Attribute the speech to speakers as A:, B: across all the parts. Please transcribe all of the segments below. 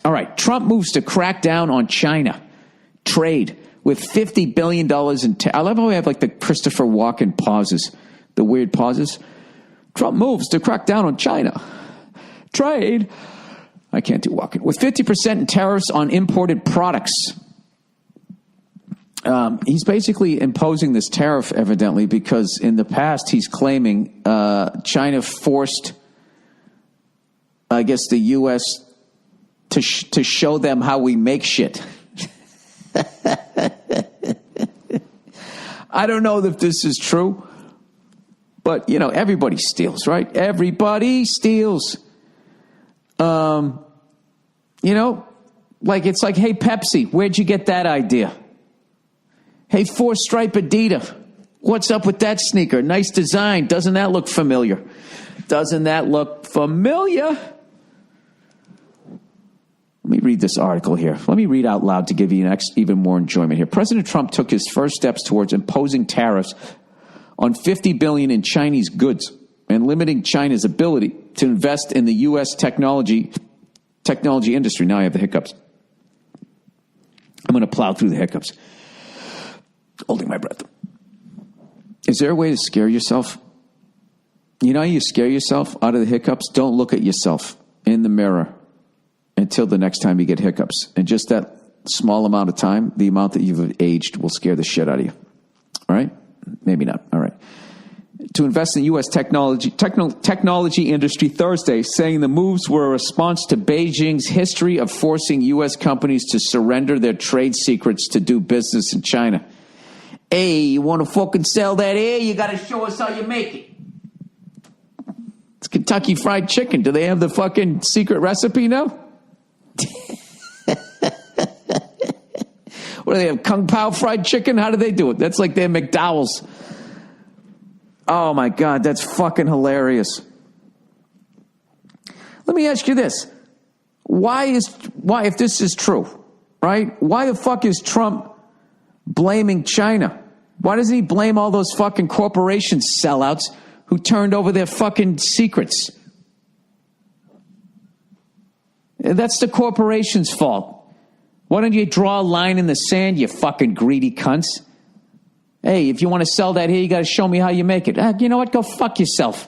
A: All right, Trump moves to crack down on China trade with $50 billion in I love how we have like the Christopher Walken pauses, the weird pauses. Trump moves to crack down on China trade. I can't do Walken. With 50% in tariffs on imported products. He's basically imposing this tariff, evidently, because in the past he's claiming China forced, I guess, the U.S. to show them how we make shit. I don't know if this is true, but, you know, everybody steals, right? Everybody steals. You know, like it's like, hey, Pepsi, where'd you get that idea? Hey, four-stripe Adidas, what's up with that sneaker? Nice design. Doesn't that look familiar? Doesn't that look familiar? Let me read this article here. Let me read out loud to give you even more enjoyment here. President Trump took his first steps towards imposing tariffs on $50 billion in Chinese goods and limiting China's ability to invest in the U.S. technology industry. Now I have the hiccups. I'm going to plow through the hiccups. Holding my breath. Is there a way to scare yourself? You know how you scare yourself out of the hiccups? Don't look at yourself in the mirror until the next time you get hiccups. And just that small amount of time, the amount that you've aged will scare the shit out of you. All right? Maybe not. All right. To invest in U.S. technology industry Thursday, saying the moves were a response to Beijing's history of forcing U.S. companies to surrender their trade secrets to do business in China. Hey, you want to fucking sell that air? You got to show us how you make it. It's Kentucky Fried Chicken. Do they have the fucking secret recipe now? What do they have? Kung Pao Fried Chicken? How do they do it? That's like their McDowell's. Oh, my God, that's fucking hilarious. Let me ask you this. Why, if this is true, right, why the fuck is Trump blaming China? Why doesn't he blame all those fucking corporation sellouts who turned over their fucking secrets? That's the corporation's fault. Why don't you draw a line in the sand, you fucking greedy cunts? Hey, if you want to sell that here, you got to show me how you make it. You know what? Go fuck yourself.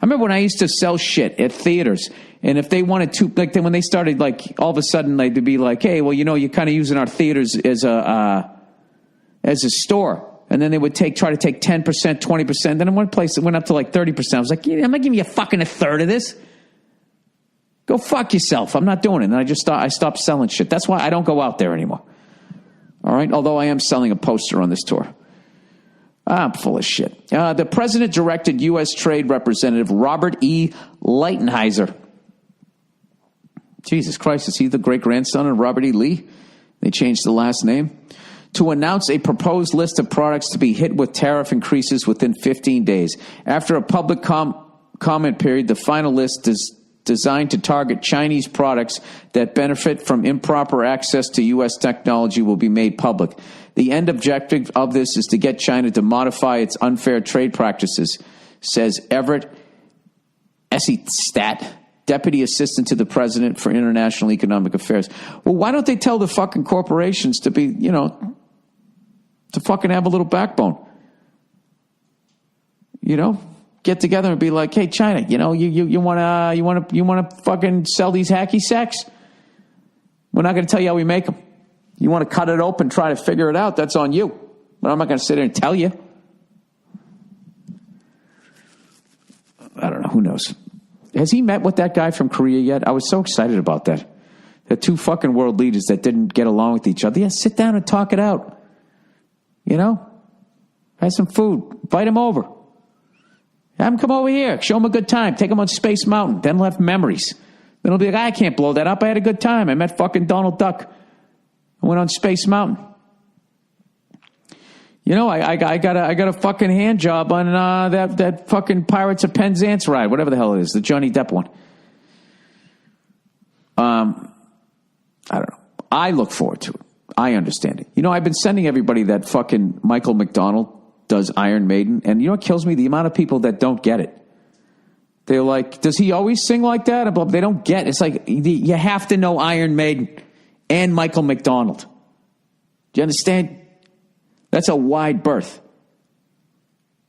A: I remember when I used to sell shit at theaters, and if they wanted to, like, when they started, like, all of a sudden they'd be like, hey, well, you know, you're kind of using our theaters as a store. And then they would try to take 10%, 20%. Then in one place it went up to like 30%. I was like, I'm not giving you fucking a third of this. Go fuck yourself. I'm not doing it. And I stopped selling shit. That's why I don't go out there anymore. All right? Although I am selling a poster on this tour. I'm full of shit. The president directed U.S. Trade Representative Robert E. Lighthizer. Jesus Christ, is he the great-grandson of Robert E. Lee? They changed the last name. To announce a proposed list of products to be hit with tariff increases within 15 days. After a public comment period, the final list is designed to target Chinese products that benefit from improper access to U.S. technology will be made public. The end objective of this is to get China to modify its unfair trade practices, says Everett Esselstyn, Deputy Assistant to the President for International Economic Affairs. Well, why don't they tell the fucking corporations to be, to fucking have a little backbone? Get together and be like, hey, China, you want to fucking sell these hacky sacks? We're not going to tell you how we make them. You want to cut it open, try to figure it out, that's on you. But I'm not going to sit there and tell you. I don't know. Who knows? Has he met with that guy from Korea yet? I was so excited about that. The two fucking world leaders that didn't get along with each other. Yeah, sit down and talk it out. Have some food. Invite him over. Have him come over here. Show him a good time. Take him on Space Mountain. Then he'll have memories. Then he'll be like, I can't blow that up. I had a good time. I met fucking Donald Duck. I went on Space Mountain. I got a fucking hand job on that fucking Pirates of Penzance ride, whatever the hell it is, the Johnny Depp one. I don't know. I look forward to it. I understand it. I've been sending everybody that fucking Michael McDonald does Iron Maiden, and you know what kills me? The amount of people that don't get it. They're like, does he always sing like that? They don't get it. It's like you have to know Iron Maiden and Michael McDonald. Do you understand? That's a wide berth.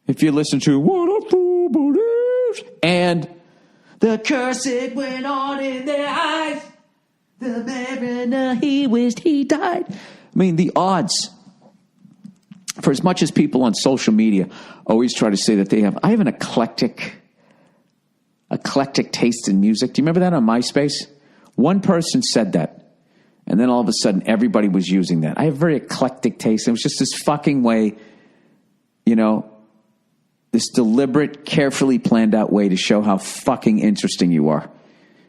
A: If you listen to What a Fool Believes and the curse it went on in their eyes, the mariner he wished he died. I mean, the odds. For as much as people on social media always try to say that I have an eclectic taste in music. Do you remember that on MySpace? One person said that, and then all of a sudden everybody was using that. I have very eclectic taste. It was just this fucking way, this deliberate, carefully planned out way to show how fucking interesting you are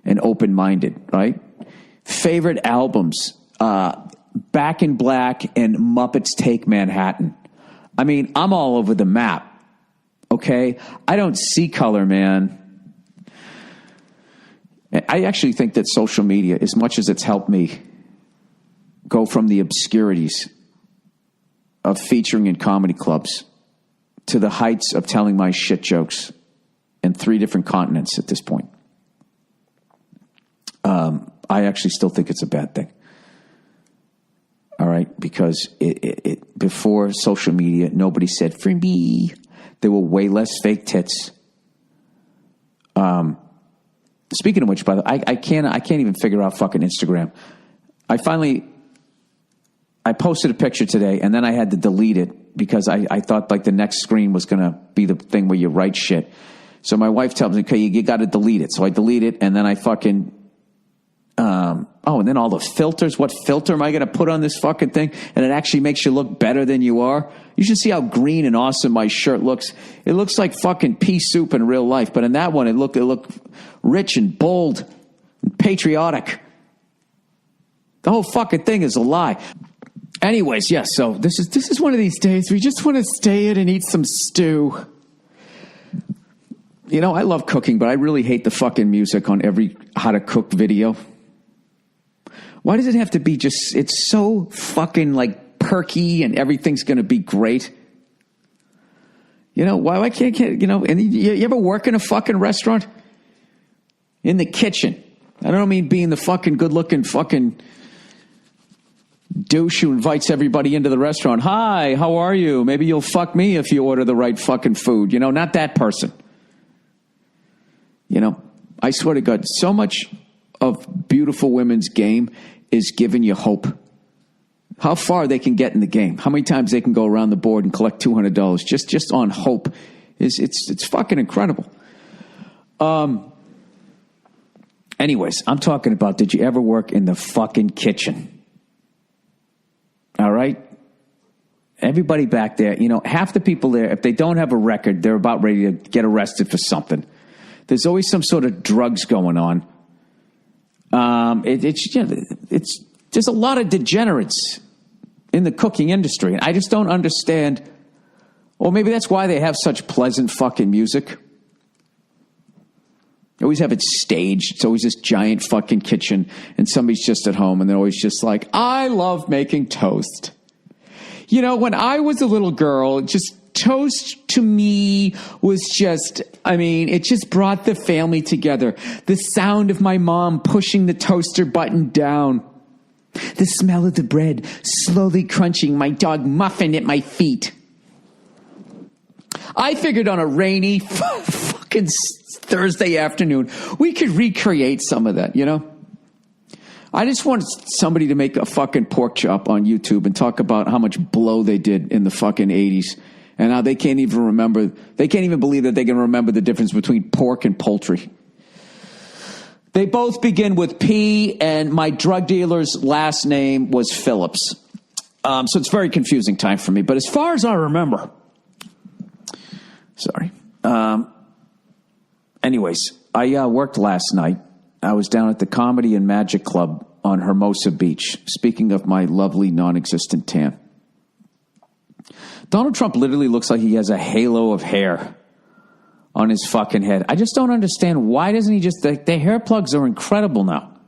A: and open-minded, right? Favorite albums, Back in Black and Muppets Take Manhattan. I mean, I'm all over the map, okay? I don't see color, man. I actually think that social media, as much as it's helped me go from the obscurities of featuring in comedy clubs to the heights of telling my shit jokes in 3 different continents at this point, I actually still think it's a bad thing. All right, because before social media, nobody said for me. There were way less fake tits. Speaking of which, by the way, I can't even figure out fucking Instagram. I posted a picture today, and then I had to delete it because I thought like the next screen was going to be the thing where you write shit. So my wife tells me, okay, you got to delete it. So I delete it, and then I fucking. And then all the filters. What filter am I going to put on this fucking thing? And it actually makes you look better than you are. You should see how green and awesome my shirt looks. It looks like fucking pea soup in real life. But in that one, it looked rich and bold and patriotic. The whole fucking thing is a lie. Anyways, yes. So this is one of these days we just want to stay in and eat some stew. I love cooking, but I really hate the fucking music on every how to cook video. Why does it have to be it's so fucking like perky and everything's going to be great? Why can't, and you ever work in a fucking restaurant? In the kitchen. I don't mean being the fucking good looking fucking douche who invites everybody into the restaurant. Hi, how are you? Maybe you'll fuck me if you order the right fucking food. Not that person. I swear to God, so much of beautiful women's game is giving you hope. How far they can get in the game. How many times they can go around the board and collect $200 just on hope. It's fucking incredible. Anyways, I'm talking about, did you ever work in the fucking kitchen? All right? Everybody back there, half the people there, if they don't have a record, they're about ready to get arrested for something. There's always some sort of drugs going on. There's a lot of degenerates in the cooking industry. And I just don't understand. Or maybe that's why they have such pleasant fucking music. They always have it staged. It's always this giant fucking kitchen and somebody's just at home and they're always just like, I love making toast. When I was a little girl, toast to me was it just brought the family together. The sound of my mom pushing the toaster button down. The smell of the bread slowly crunching, my dog Muffin at my feet. I figured on a rainy fucking Thursday afternoon, we could recreate some of that, I just want somebody to make a fucking pork chop on YouTube and talk about how much blow they did in the fucking 80s. And now they can't even believe that they can remember the difference between pork and poultry. They both begin with P, and my drug dealer's last name was Phillips. So it's a very confusing time for me. But as far as I remember, sorry. Anyways, I worked last night. I was down at the Comedy and Magic Club on Hermosa Beach. Speaking of my lovely non-existent tan. Donald Trump literally looks like he has a halo of hair on his fucking head. I just don't understand. Why doesn't he the hair plugs are incredible now.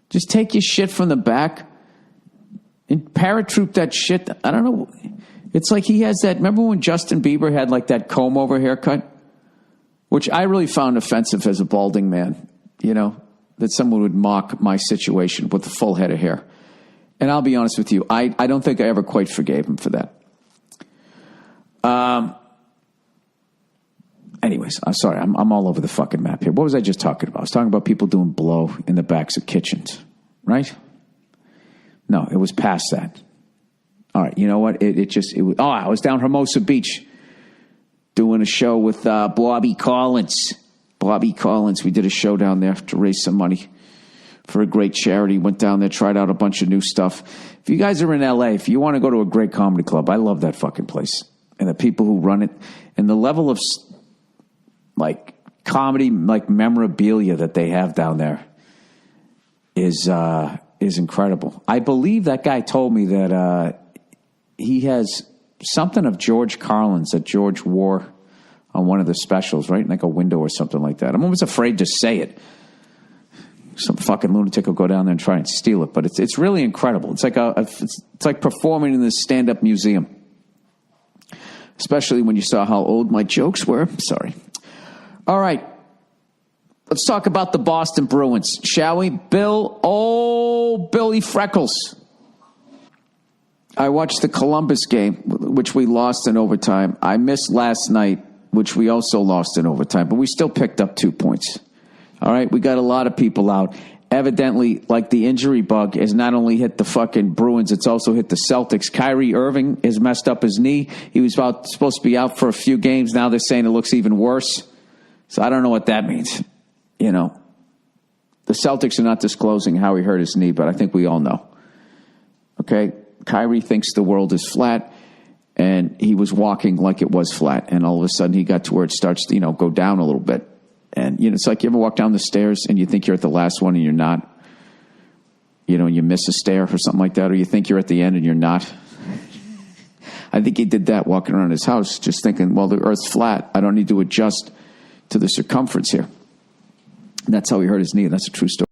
A: Just take your shit from the back and paratroop that shit. I don't know. It's like he has that. Remember when Justin Bieber had like that comb over haircut? which I really found offensive as a balding man, that someone would mock my situation with a full head of hair. And I'll be honest with you, I don't think I ever quite forgave him for that. Anyways, I'm sorry. I'm all over the fucking map here. What was I just talking about? I was talking about people doing blow in the backs of kitchens, right? No, it was past that. All right, you know what? I was down Hermosa Beach doing a show with Bobby Collins. Bobby Collins, we did a show down there to raise some money for a great charity. Went down there, tried out a bunch of new stuff. If you guys are in LA, if you want to go to a great comedy club, I love that fucking place. And the people who run it, and the level of comedy, memorabilia that they have down there is incredible. I believe that guy told me that he has something of George Carlin's that George wore on one of the specials, right? Like a window or something like that. I'm almost afraid to say it. Some fucking lunatic will go down there and try and steal it, but it's really incredible. It's like it's like performing in this stand-up museum, especially when you saw how old my jokes were. Sorry. All right, let's talk about the Boston Bruins, shall we? Billy Freckles. I watched the Columbus game, which we lost in overtime. I missed last night, which we also lost in overtime, but we still picked up 2 points. All right, we got a lot of people out. Evidently, the injury bug has not only hit the fucking Bruins, it's also hit the Celtics. Kyrie Irving has messed up his knee. He was supposed to be out for a few games. Now they're saying it looks even worse. So I don't know what that means. The Celtics are not disclosing how he hurt his knee, but I think we all know. Okay? Kyrie thinks the world is flat, and he was walking like it was flat, and all of a sudden he got to where it starts to, go down a little bit. And, it's like you ever walk down the stairs and you think you're at the last one and you're not. You miss a stair or something like that, or you think you're at the end and you're not. I think he did that walking around his house, just thinking, well, the earth's flat. I don't need to adjust to the circumference here. And that's how he hurt his knee. That's a true story.